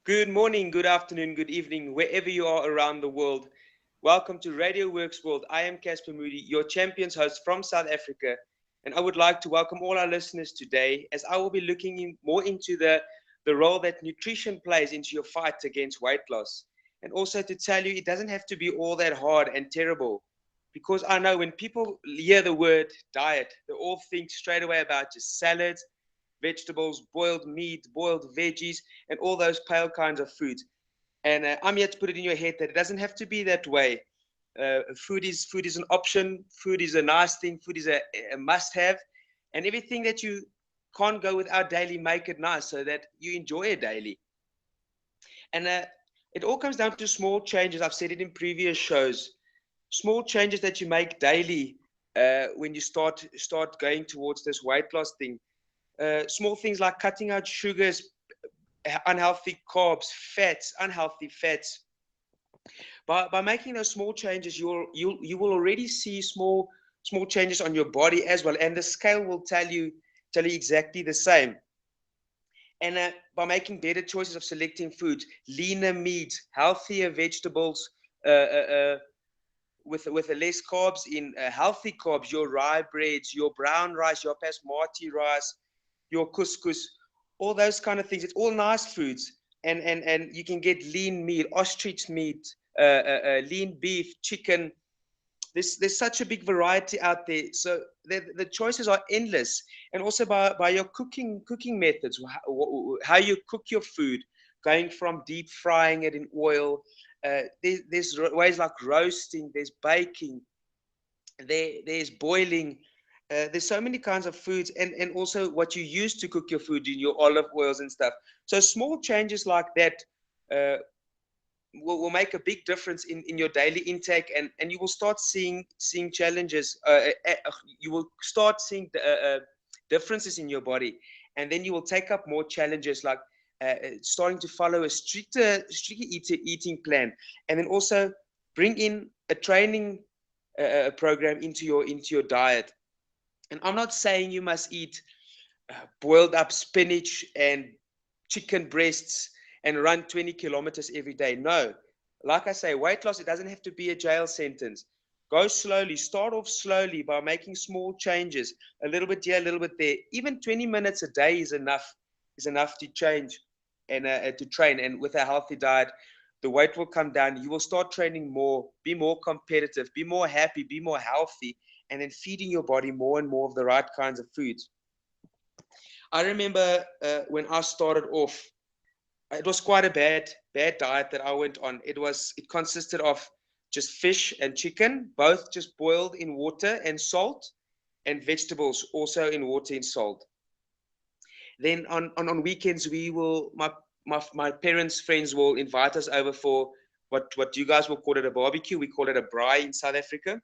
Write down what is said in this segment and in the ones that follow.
Good morning, good afternoon, good evening, wherever you are around the world. Welcome to Radio Works World. I am Casper Moodie, your champions host from South Africa, and I would like to welcome all our listeners today as I will be looking more into the role that nutrition plays into your fight against weight loss. And also to tell you, it doesn't have to be all that hard and terrible. Because I know when people hear the word diet, they all think straight away about just salads, vegetables, boiled meat, boiled veggies, and all those pale kinds of foods. And I'm here to put it in your head that it doesn't have to be that way. Food is an option. Food is a nice thing. Food is a must-have, and everything that you can't go without daily, make it nice so that you enjoy it daily. And it all comes down to small changes. I've said it in previous shows. Small changes that you make daily when you start going towards this weight loss thing. Small things like cutting out sugars, unhealthy carbs, fats, unhealthy fats. By making those small changes, you will already see small changes on your body as well, and the scale will tell you exactly the same. And by making better choices of selecting foods, leaner meat, healthier vegetables, uh, uh, uh, with less carbs in healthy carbs, your rye breads, your brown rice, your basmati rice, your couscous, all those kind of things. It's all nice foods, and you can get lean meat, ostrich meat, lean beef, chicken. There's such a big variety out there, so the choices are endless. And also by your cooking methods, how you cook your food, going from deep frying it in oil. There's ways like roasting, there's baking, there's boiling. There's so many kinds of foods, and also what you use to cook your food in your olive oils and stuff. So small changes like that uh, will make a big difference in your daily intake, and you will start seeing challenges. You will start seeing differences in your body, and then you will take up more challenges like starting to follow a stricter eating plan, and then also bring in a training program into your diet. And I'm not saying you must eat boiled up spinach and chicken breasts and run 20 kilometers every day. No, like I say, weight loss, it doesn't have to be a jail sentence. Go slowly, start off slowly by making small changes, a little bit here, a little bit there. Even 20 minutes a day is enough to change and to train. And with a healthy diet, the weight will come down. You will start training more, be more competitive, be more happy, be more healthy, and then feeding your body more and more of the right kinds of foods. I remember when I started off, it was quite a bad diet that I went on. It consisted of just fish and chicken, both just boiled in water and salt, and vegetables also in water and salt. Then on weekends, we will my parents' friends will invite us over for what you guys will call it a barbecue. We call it a braai in South Africa.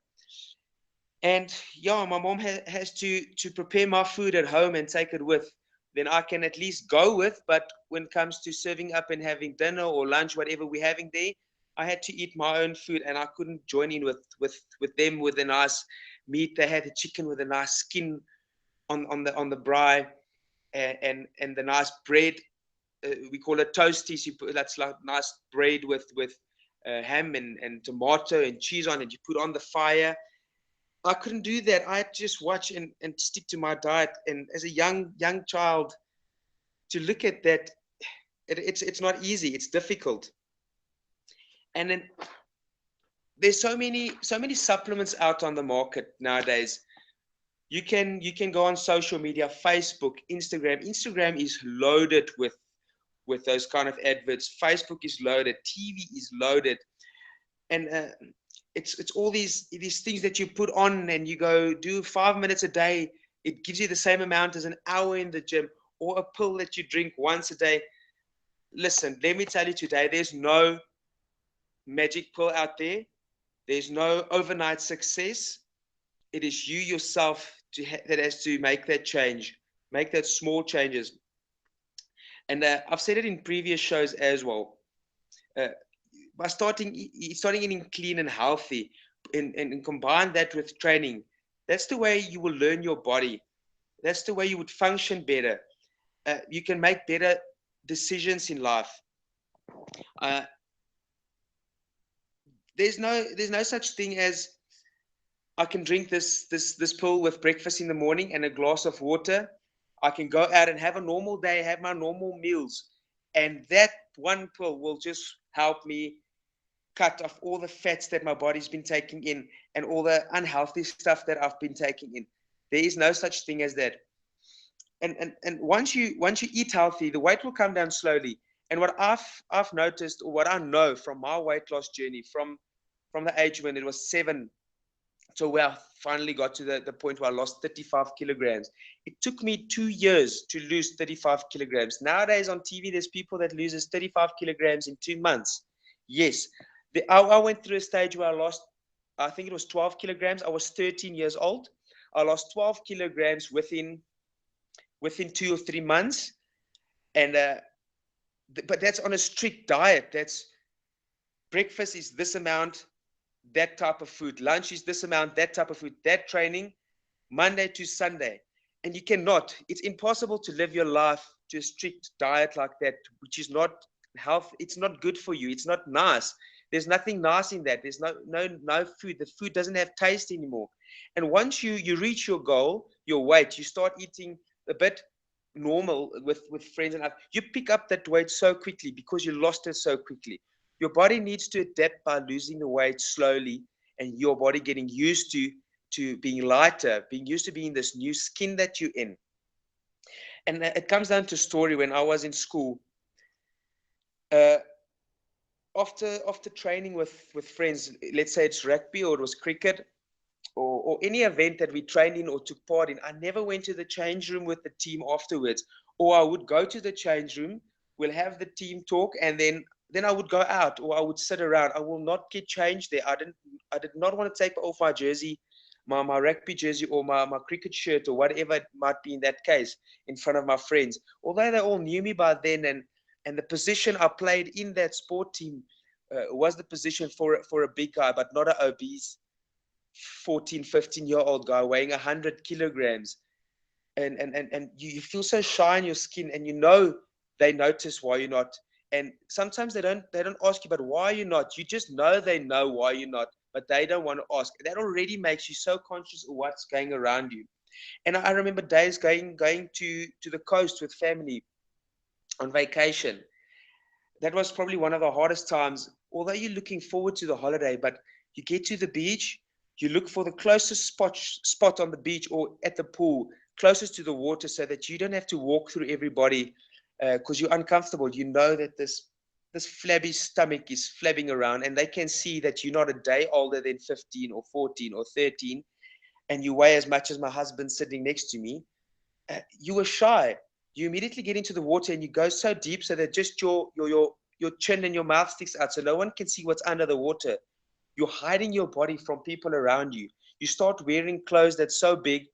And yeah, my mom has to prepare my food at home and take it with. Then I can at least go with. But when it comes to serving up and having dinner or lunch, whatever we're having there, I had to eat my own food, and I couldn't join in with them with a nice meat. They had the chicken with a nice skin on the braai, and the nice bread. We call it toasties. That's like nice bread with ham and tomato and cheese on it. You put on the fire. I couldn't do that. I had to just watch and stick to my diet. And as a young child, to look at that, it's not easy. It's difficult. And then there's so many supplements out on the market nowadays. You can go on social media, Facebook, Instagram. Instagram is loaded with those kind of adverts. Facebook is loaded. TV is loaded. And it's all these things that you put on, and you go do 5 minutes a day. It gives you the same amount as an hour in the gym, or a pill that you drink once a day. Listen, let me tell you today, there's no magic pill out there. There's no overnight success. It is you yourself that has to make that change, make that small changes. And I've said it in previous shows as well. Uh, by starting eating clean and healthy, and combine that with training, that's the way you will learn your body. That's the way you would function better. You can make better decisions in life. Uh, there's no such thing as I can drink this pill with breakfast in the morning and a glass of water. I can go out and have a normal day, have my normal meals, and that one pill will just help me cut off all the fats that my body's been taking in and all the unhealthy stuff that I've been taking in. There is no such thing as that. And once you eat healthy, the weight will come down slowly. And what I've noticed, or what I know from my weight loss journey, from the age when it was 7, so where I finally got to the point where I lost 35 kilograms. It took me 2 years to lose 35 kilograms. Nowadays on TV, there's people that loses 35 kilograms in 2 months. Yes, I went through a stage where I lost, I think it was 12 kilograms. I was 13 years old. I lost 12 kilograms within 2 or 3 months. And but that's on a strict diet. That's breakfast is this amount, that type of food. Lunch is this amount, that type of food. That training, Monday to Sunday. And you cannot, it's impossible to live your life to a strict diet like that, which is not health. It's not good for you. It's not nice. There's nothing nice in that. There's no food. The food doesn't have taste anymore. And once you reach your goal, your weight, you start eating a bit normal with friends and others, you pick up that weight so quickly because you lost it so quickly. Your body needs to adapt by losing the weight slowly, and your body getting used to being lighter, being used to being this new skin that you're in. And it comes down to a story when I was in school. Uh, after training with friends, let's say it's rugby or it was cricket or any event that we trained in or took part in, I never went to the change room with the team afterwards. Or I would go to the change room, we'll have the team talk, and then I would go out or I would sit around. I will not get changed there. I did not want to take off my jersey, my rugby jersey or my cricket shirt or whatever it might be in that case in front of my friends. Although they all knew me by then, and the position I played in that sport team was the position for a big guy, but not an obese 14, 15-year-old guy weighing 100 kilograms. And you feel so shy in your skin, and you know they notice why you're not. And sometimes they don't ask you, but why are you not? You just know they know why you're not, but they don't want to ask. That already makes you so conscious of what's going around you. And I remember days going to the coast with family on vacation. That was probably one of the hardest times, although you're looking forward to the holiday. But you get to the beach, you look for the closest spot on the beach or at the pool, closest to the water, so that you don't have to walk through everybody because you're uncomfortable. You know that this flabby stomach is flabbing around, and they can see that you're not a day older than 15 or 14 or 13, and you weigh as much as my husband sitting next to me. You were shy. You immediately get into the water and you go so deep so that just your chin and your mouth sticks out, so no one can see what's under the water. You're hiding your body from people around you. You start wearing clothes that's so big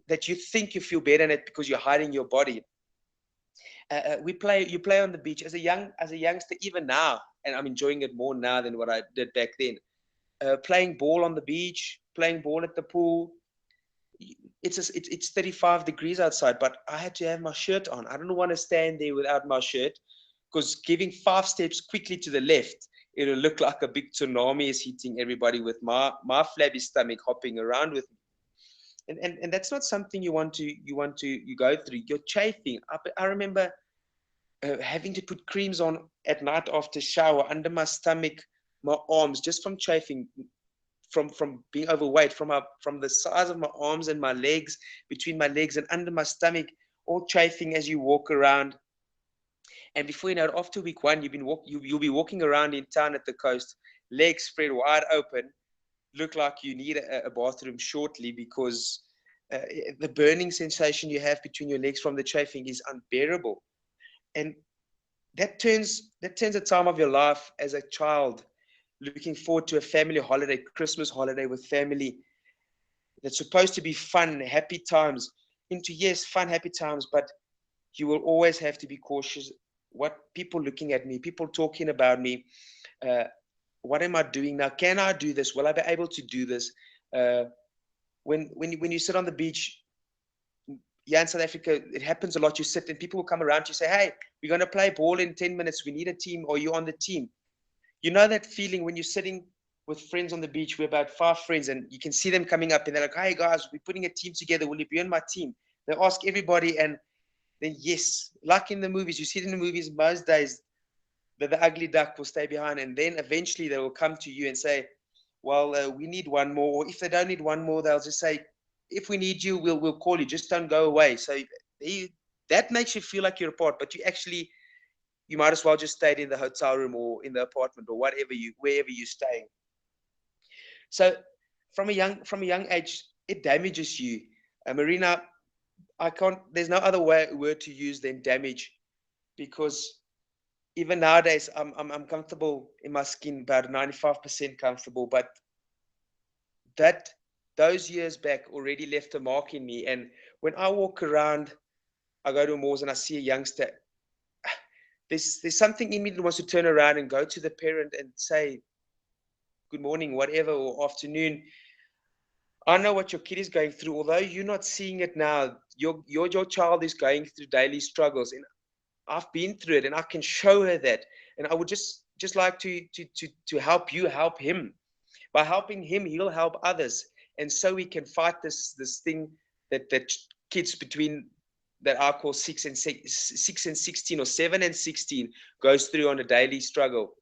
that you think you feel better in it because you're hiding your body. You play on the beach as a youngster, even now, and I'm enjoying it more now than what I did back then. Playing ball on the beach, playing ball at the pool. It's 35 degrees outside, but I had to have my shirt on. I don't want to stand there without my shirt, because giving 5 steps quickly to the left, it'll look like a big tsunami is hitting everybody with my flabby stomach hopping around with me. And that's not something you go through. You're chafing. I remember having to put creams on at night after shower under my stomach, my arms, just from chafing, from being overweight, from the size of my arms and my legs, between my legs and under my stomach, all chafing as you walk around. And before you know it, after week 1, you'll be walking around in town at the coast, legs spread wide open, look like you need a bathroom shortly, because the burning sensation you have between your legs from the chafing is unbearable. And that turns a time of your life as a child, looking forward to a family holiday, Christmas holiday with family, that's supposed to be fun, happy times, into, yes, fun, happy times, but you will always have to be cautious. What people looking at me, people talking about me, uh, what am I doing now? Can I do this? Will I be able to do this? When you sit on the beach, yeah, in South Africa, it happens a lot. You sit and people will come around to you, say, hey, we're going to play ball in 10 minutes. We need a team, or you're on the team. You know that feeling when you're sitting with friends on the beach. We're about 5 friends, and you can see them coming up, and they're like, hey, guys, we're putting a team together. Will you be on my team? They ask everybody, and then yes, like in the movies, you see it in the movies most days, that the ugly duck will stay behind, and then eventually they will come to you and say, well, we need one more. Or if they don't need one more, they'll just say, if we need you, we'll call you. Just don't go away. So that makes you feel like you're a part, but you might as well just stay in the hotel room or in the apartment or wherever you're staying. So from a young age, it damages you. Marina, there's no other word to use than damage, because even nowadays, I'm comfortable in my skin, about 95% comfortable, but those years back already left a mark in me. And when I walk around, I go to malls and I see a youngster, there's something in me that wants to turn around and go to the parent and say, good morning, whatever, or afternoon. I know what your kid is going through, although you're not seeing it now. Your child is going through daily struggles, and I've been through it, and I can show her that. And I would just like to help you help him. By helping him, he'll help others, and so we can fight this thing that kids between that I call 6 and 16, or 7 and 16, goes through on a daily struggle.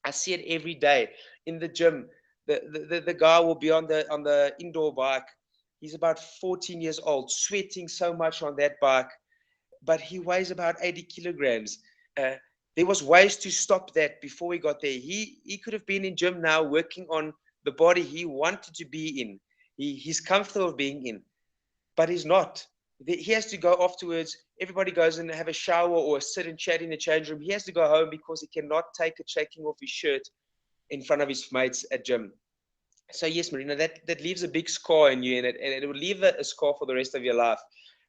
I see it every day in the gym. The guy will be on the indoor bike. He's about 14 years old, sweating so much on that bike, but he weighs about 80 kilograms. Uh, there was ways to stop that before we got there. He could have been in gym now working on the body he wanted to be in. He's comfortable being in, but he's not. He has to go afterwards. Everybody goes and have a shower or sit and chat in the change room. He has to go home because he cannot take a shaking off his shirt in front of his mates at gym. So yes, Marina, that leaves a big scar in you, and it will leave a scar for the rest of your life,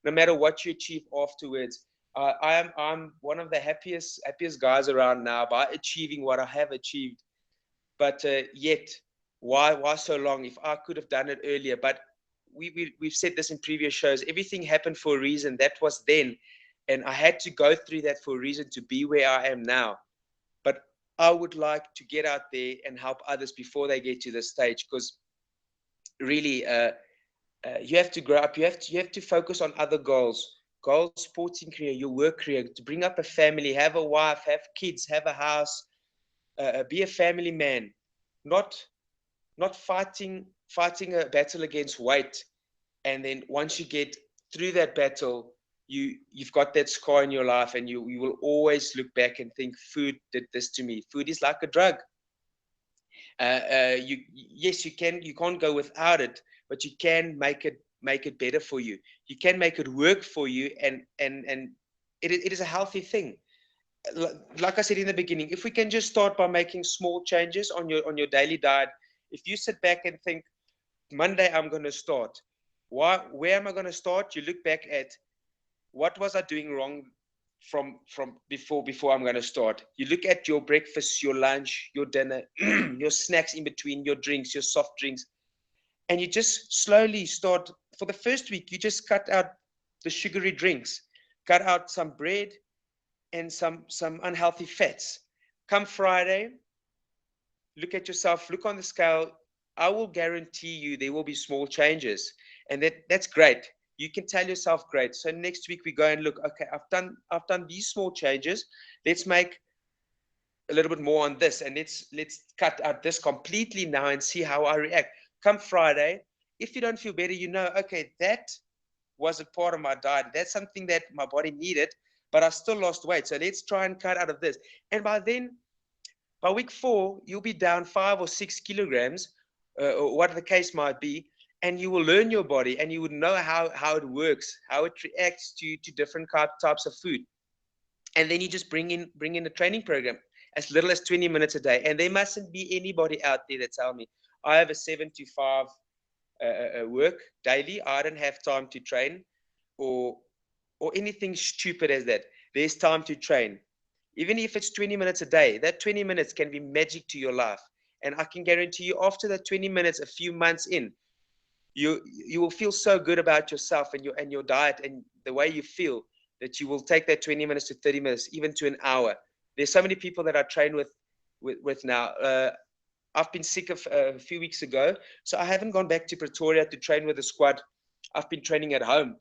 no matter what you achieve afterwards. I'm one of the happiest guys around now by achieving what I have achieved. But yet, why so long? If I could have done it earlier, but we've said this in previous shows. Everything happened for a reason. That was then, and I had to go through that for a reason to be where I am now. But I would like to get out there and help others before they get to this stage, because really, you have to grow up. You have to focus on other goals, sporting career, your work career, to bring up a family, have a wife, have kids, have a house, be a family man, not fighting a battle against weight, and then once you get through that battle, you've got that scar in your life, and you will always look back and think, food did this to me. Food is like a drug. Yes, you can't go without it, but you can make it better for you. You can make it work for you, and it is a healthy thing. Like I said in the beginning, if we can just start by making small changes on your daily diet. If you sit back and think, Monday I'm going to start, where am I going to start? You look back at, what was I doing wrong from before I'm going to start. You look at your breakfast, your lunch, your dinner, your snacks in between, your drinks, your soft drinks, and you just slowly start. For the first week, you just cut out the sugary drinks, cut out some bread and some unhealthy fats. Come Friday, look at yourself, look on the scale. I will guarantee you there will be small changes, and that's great. You can tell yourself, great. So next week we go and look. Okay, I've done these small changes. Let's make a little bit more on this, and let's cut out this completely now and see how I react. Come Friday, if you don't feel better, okay, that wasn't part of my diet. That's something that my body needed, but I still lost weight. So let's try and cut out of this. And by week 4, you'll be down 5 or 6 kilograms, or what the case might be, and you will learn your body, and you would know how it works, how it reacts to different types of food. And then you just bring in a training program, as little as 20 minutes a day. And there mustn't be anybody out there that tell me, I have a 7 to 5 work daily, I don't have time to train, or anything stupid as that. There's time to train. Even if it's 20 minutes a day, that 20 minutes can be magic to your life. And I can guarantee you, after that 20 minutes, a few months in, you will feel so good about yourself and your diet and the way you feel that you will take that 20 minutes to 30 minutes, even to an hour. There's so many people that I train with now. I've been sick a few weeks ago, so I haven't gone back to Pretoria to train with the squad. I've been training at home.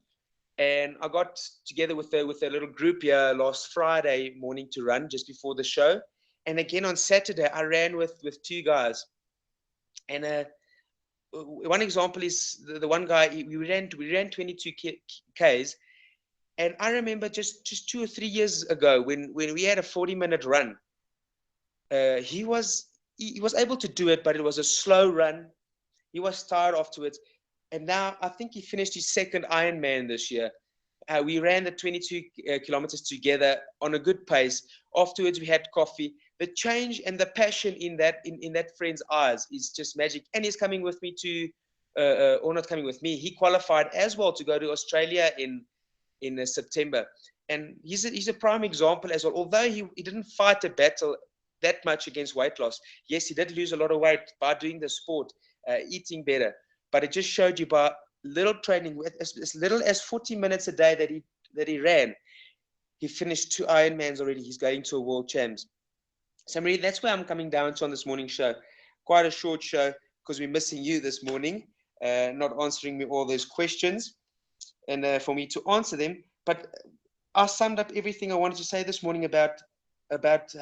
And I got together with a little group here last Friday morning to run just before the show. And again on Saturday, I ran with two guys. And one example is the one guy, we ran 22 Ks. And I remember just 2 or 3 years ago when we had a 40-minute run, he was able to do it, but it was a slow run. He was tired afterwards. And now I think he finished his second Ironman this year. We ran the 22 kilometers together on a good pace. Afterwards, we had coffee. The change and the passion in that friend's eyes is just magic. And he's coming with me or not coming with me. He qualified as well to go to Australia in September. And he's a prime example as well. Although he didn't fight a battle that much against weight loss. Yes, he did lose a lot of weight by doing the sport, eating better. But it just showed you by little training, as little as 40 minutes a day that he ran, he finished 2 Ironmans already. He's going to a World Champs. So Marie, that's where I'm coming down to on this morning show. Quite a short show because we're missing you this morning, not answering me all those questions, and for me to answer them. But I summed up everything I wanted to say this morning about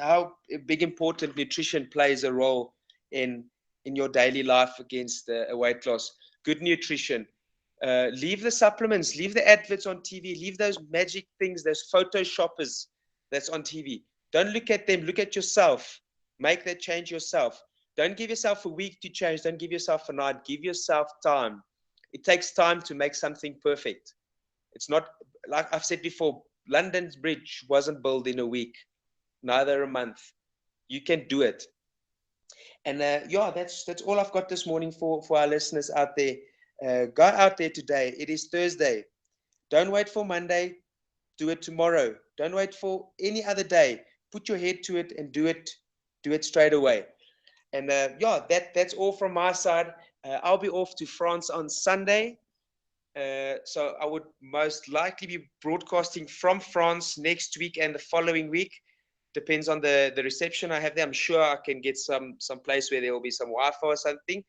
how big important nutrition plays a role in your daily life against a weight loss. Good nutrition. Leave the supplements, leave the adverts on TV, leave those magic things, those photoshoppers that's on TV. Don't look at them, look at yourself. Make that change yourself. Don't give yourself a week to change. Don't give yourself a night. Give yourself time. It takes time to make something perfect. It's not, like I've said before, London's bridge wasn't built in a week, neither a month. You can do it. And yeah, that's all I've got this morning for our listeners out there. Go out there today. It is Thursday. Don't wait for Monday. Do it tomorrow. Don't wait for any other day. Put your head to it and do it straight away. And yeah, that's all from my side. I'll be off to France on Sunday. So I would most likely be broadcasting from France next week and the following week. Depends on the reception I have there. I'm sure I can get some place where there will be some Wi-Fi or something,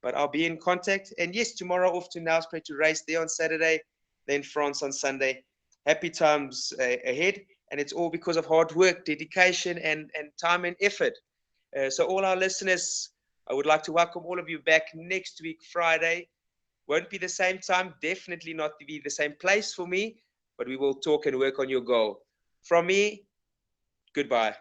but I'll be in contact. And yes, tomorrow off to Nelspruit to race there on Saturday, then France on Sunday. Happy times ahead, and it's all because of hard work, dedication, and time and effort. So all our listeners, I would like to welcome all of you back next week, Friday. Won't be the same time, definitely not be the same place for me, but we will talk and work on your goal. From me, goodbye.